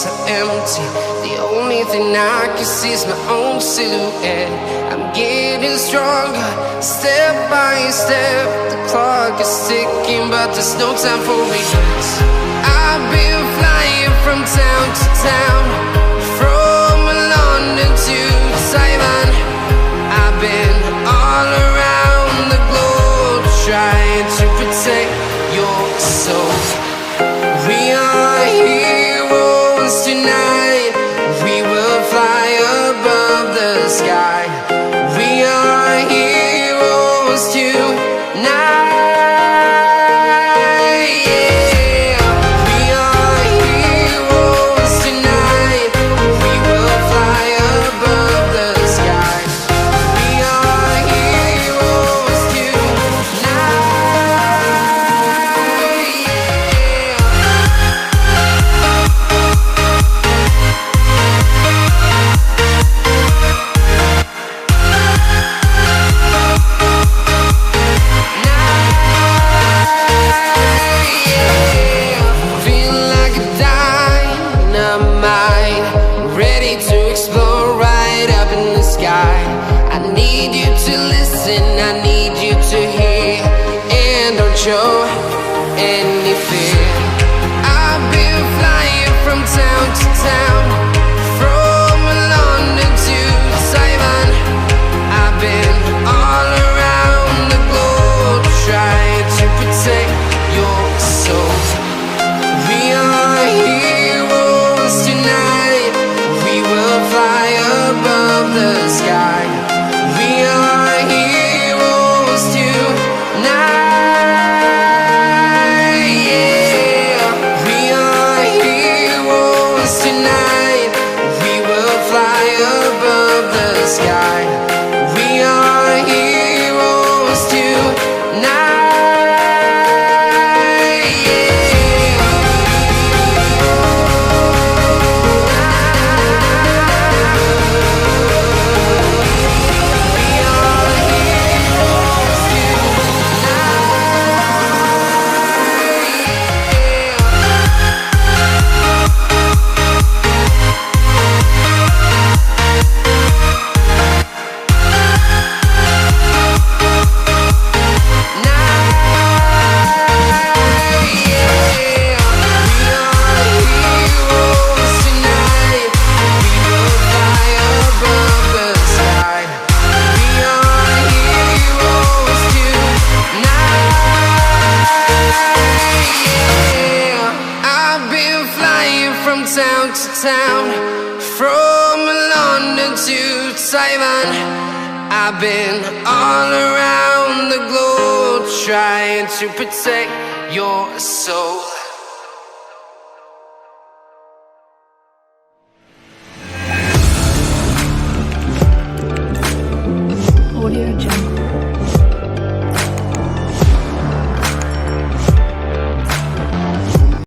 so empty. The only thing I can see is my own silhouette. I'm getting stronger, step by step. The clock is ticking, but there's no time for regrets. I've been flying from town to town, from London to Taiwan. I've been all around the globe, trying to protect your soul. We are heroes tonight. We will fly above the sky. We are heroes tonight. I need you to listen, I need you to hear, and don't show any fear. I've been flying from town to town, from London to Taiwan. I've been all around the globe, trying to protect your soul. We are heroes tonight. We will fly above the sky. We are heroes tonight. Yeah. We are heroes tonight. We will fly above the sky. We are heroes tonight. From town to town, from London to Taiwan. I've been all around the globe, trying to protect your soul.